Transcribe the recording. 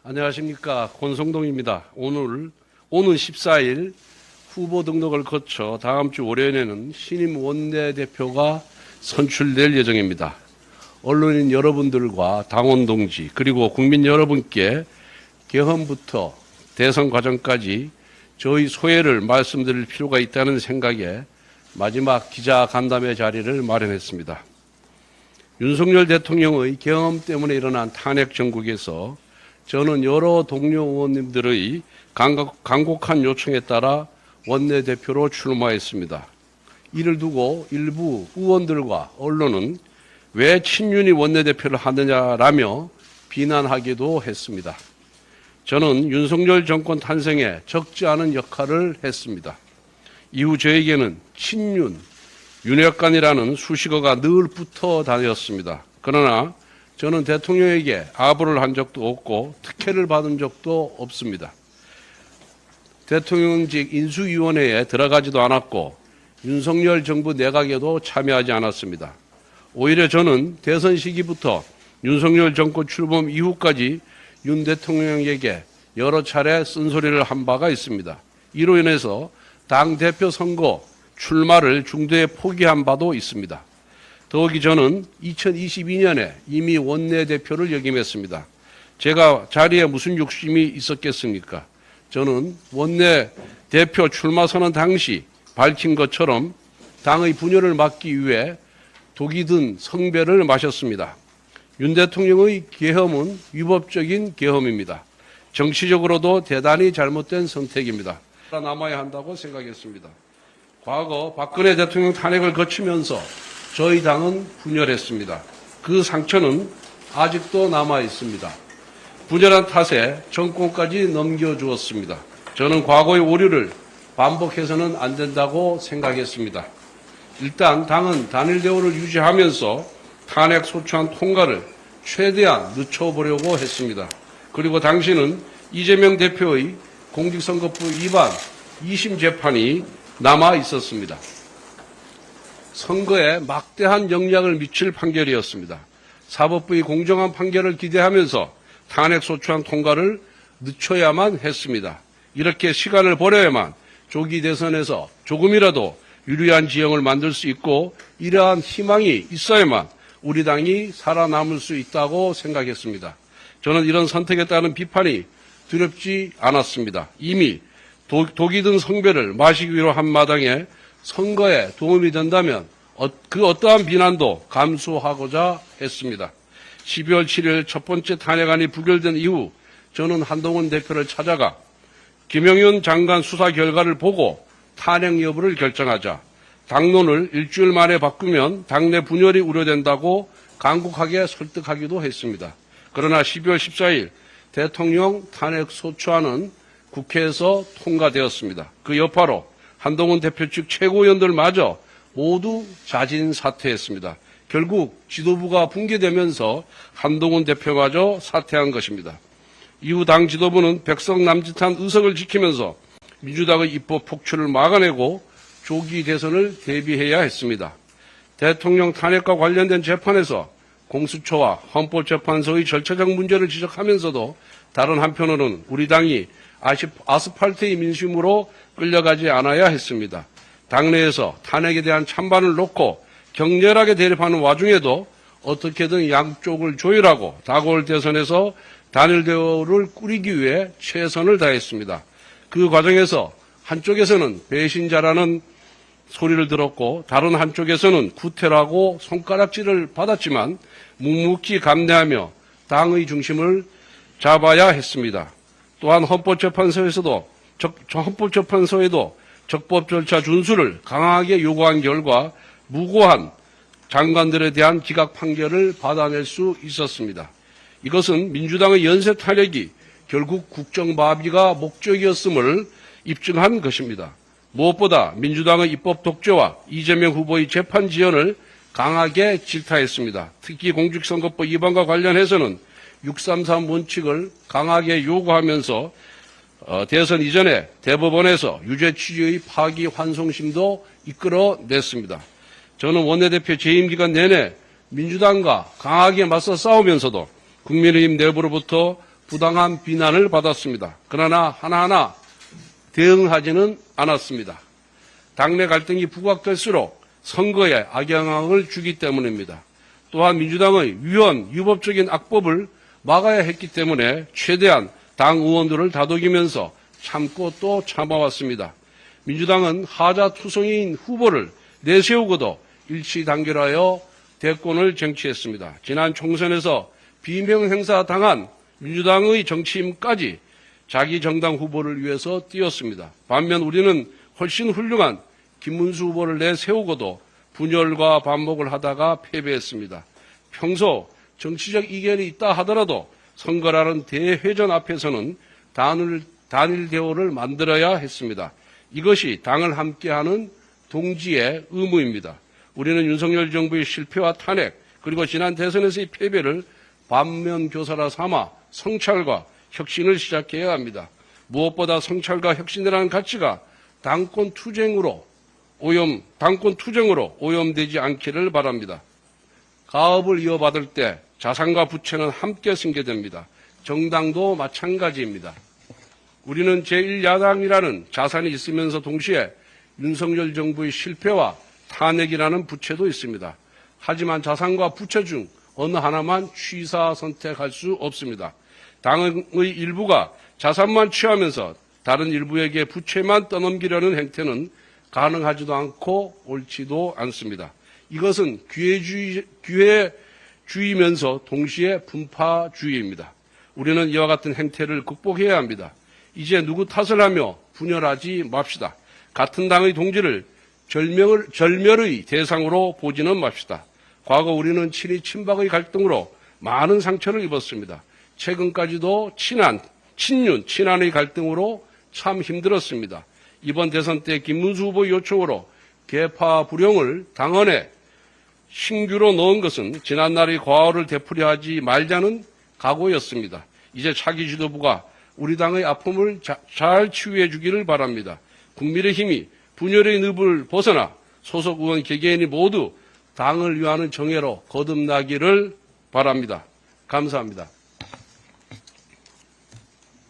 안녕하십니까. 권성동입니다. 오는 14일 후보 등록을 거쳐 다음 주 월요일에는 신임 원내대표가 선출될 예정입니다. 언론인 여러분들과 당원 동지 그리고 국민 여러분께 개헌부터 대선 과정까지 저희 소회를 말씀드릴 필요가 있다는 생각에 마지막 기자 간담회 자리를 마련했습니다. 윤석열 대통령의 계엄 때문에 일어난 탄핵 정국에서 저는 여러 동료 의원님들의 간곡한 요청에 따라 원내대표로 출마했습니다. 이를 두고 일부 의원들과 언론은 왜 친윤이 원내대표를 하느냐라며 비난하기도 했습니다. 저는 윤석열 정권 탄생에 적지 않은 역할을 했습니다. 이후 저에게는 친윤, 윤핵관이라는 수식어가 늘 붙어 다녔습니다. 그러나 저는 대통령에게 아부를 한 적도 없고 특혜를 받은 적도 없습니다. 대통령직 인수위원회에 들어가지도 않았고 윤석열 정부 내각에도 참여하지 않았습니다. 오히려 저는 대선 시기부터 윤석열 정권 출범 이후까지 윤 대통령에게 여러 차례 쓴소리를 한 바가 있습니다. 이로 인해서 당대표 선거 출마를 중도에 포기한 바도 있습니다. 더욱이 저는 2022년에 이미 원내대표를 역임했습니다. 제가 자리에 무슨 욕심이 있었겠습니까? 저는 원내대표 출마 선언 당시 밝힌 것처럼 당의 분열을 막기 위해 독이 든 성배를 마셨습니다. 윤 대통령의 계엄은 위법적인 계엄입니다. 정치적으로도 대단히 잘못된 선택입니다. 남아야 한다고 생각했습니다. 과거 박근혜 대통령 탄핵을 거치면서 저희 당은 분열했습니다. 그 상처는 아직도 남아 있습니다. 분열한 탓에 정권까지 넘겨주었습니다. 저는 과거의 오류를 반복해서는 안 된다고 생각했습니다. 일단 당은 단일 대우를 유지하면서 탄핵 소추안 통과를 최대한 늦춰보려고 했습니다. 그리고 당시는 이재명 대표의 공직선거법 위반 2심 재판이 남아 있었습니다. 선거에 막대한 영향을 미칠 판결이었습니다. 사법부의 공정한 판결을 기대하면서 탄핵소추안 통과를 늦춰야만 했습니다. 이렇게 시간을 버려야만 조기 대선에서 조금이라도 유리한 지형을 만들 수 있고 이러한 희망이 있어야만 우리 당이 살아남을 수 있다고 생각했습니다. 저는 이런 선택에 따른 비판이 두렵지 않았습니다. 이미 독이 든 성배를 마시기 위로 한 마당에 선거에 도움이 된다면 그 어떠한 비난도 감수하고자 했습니다. 12월 7일 첫 번째 탄핵안이 부결된 이후 저는 한동훈 대표를 찾아가 김영윤 장관 수사 결과를 보고 탄핵 여부를 결정하자 당론을 일주일 만에 바꾸면 당내 분열이 우려된다고 간곡하게 설득하기도 했습니다. 그러나 12월 14일 대통령 탄핵 소추안은 국회에서 통과되었습니다. 그 여파로 한동훈 대표 측 최고위원들마저 모두 자진 사퇴했습니다. 결국 지도부가 붕괴되면서 한동훈 대표마저 사퇴한 것입니다. 이후 당 지도부는 백석 남짓한 의석을 지키면서 민주당의 입법 폭출을 막아내고 조기 대선을 대비해야 했습니다. 대통령 탄핵과 관련된 재판에서 공수처와 헌법재판소의 절차적 문제를 지적하면서도 다른 한편으로는 우리 당이 아스팔트의 민심으로 끌려가지 않아야 했습니다. 당내에서 탄핵에 대한 찬반을 놓고 격렬하게 대립하는 와중에도 어떻게든 양쪽을 조율하고 다가올 대선에서 단일 대우를 꾸리기 위해 최선을 다했습니다. 그 과정에서 한쪽에서는 배신자라는 소리를 들었고 다른 한쪽에서는 구태라고 손가락질을 받았지만 묵묵히 감내하며 당의 중심을 잡아야 했습니다. 또한 헌법재판소에도 적법 절차 준수를 강하게 요구한 결과 무고한 장관들에 대한 기각 판결을 받아낼 수 있었습니다. 이것은 민주당의 연쇄 탄핵이 결국 국정마비가 목적이었음을 입증한 것입니다. 무엇보다 민주당의 입법 독재와 이재명 후보의 재판 지연을 강하게 질타했습니다. 특히 공직선거법 위반과 관련해서는 633 원칙을 강하게 요구하면서 대선 이전에 대법원에서 유죄 취지의 파기환송심도 이끌어냈습니다. 저는 원내대표 재임 기간 내내 민주당과 강하게 맞서 싸우면서도 국민의힘 내부로부터 부당한 비난을 받았습니다. 그러나 하나하나 대응하지는 않았습니다. 당내 갈등이 부각될수록 선거에 악영향을 주기 때문입니다. 또한 민주당의 위헌, 유법적인 악법을 막아야 했기 때문에 최대한 당 의원들을 다독이면서 참고 또 참아왔습니다. 민주당은 하자투성이인 후보를 내세우고도 일치단결하여 대권을 쟁취했습니다. 지난 총선에서 비명행사 당한 민주당의 정치인까지 자기 정당 후보를 위해서 뛰었습니다. 반면 우리는 훨씬 훌륭한 김문수 후보를 내세우고도 분열과 반목을 하다가 패배했습니다. 평소 정치적 이견이 있다 하더라도 선거라는 대회전 앞에서는 단일 대우를 만들어야 했습니다. 이것이 당을 함께하는 동지의 의무입니다. 우리는 윤석열 정부의 실패와 탄핵 그리고 지난 대선에서의 패배를 반면교사라 삼아 성찰과 혁신을 시작해야 합니다. 무엇보다 성찰과 혁신이라는 가치가 당권 투쟁으로 오염되지 않기를 바랍니다. 가업을 이어받을 때 자산과 부채는 함께 승계됩니다. 정당도 마찬가지입니다. 우리는 제1야당이라는 자산이 있으면서 동시에 윤석열 정부의 실패와 탄핵이라는 부채도 있습니다. 하지만 자산과 부채 중 어느 하나만 취사 선택할 수 없습니다. 당의 일부가 자산만 취하면서 다른 일부에게 부채만 떠넘기려는 행태는 가능하지도 않고 옳지도 않습니다. 이것은 기회주의면서 동시에 분파주의입니다. 우리는 이와 같은 행태를 극복해야 합니다. 이제 누구 탓을 하며 분열하지 맙시다. 같은 당의 동지를 절멸의 대상으로 보지는 맙시다. 과거 우리는 친이 친박의 갈등으로 많은 상처를 입었습니다. 최근까지도 친한의 갈등으로 참 힘들었습니다. 이번 대선 때 김문수 후보의 요청으로 계파 불용을 당헌에 신규로 넣은 것은 지난날의 과오를 되풀이하지 말자는 각오였습니다. 이제 차기 지도부가 우리 당의 아픔을 잘 치유해 주기를 바랍니다. 국민의힘이 분열의 늪을 벗어나 소속 의원 개개인이 모두 당을 위하는 정예로 거듭나기를 바랍니다. 감사합니다.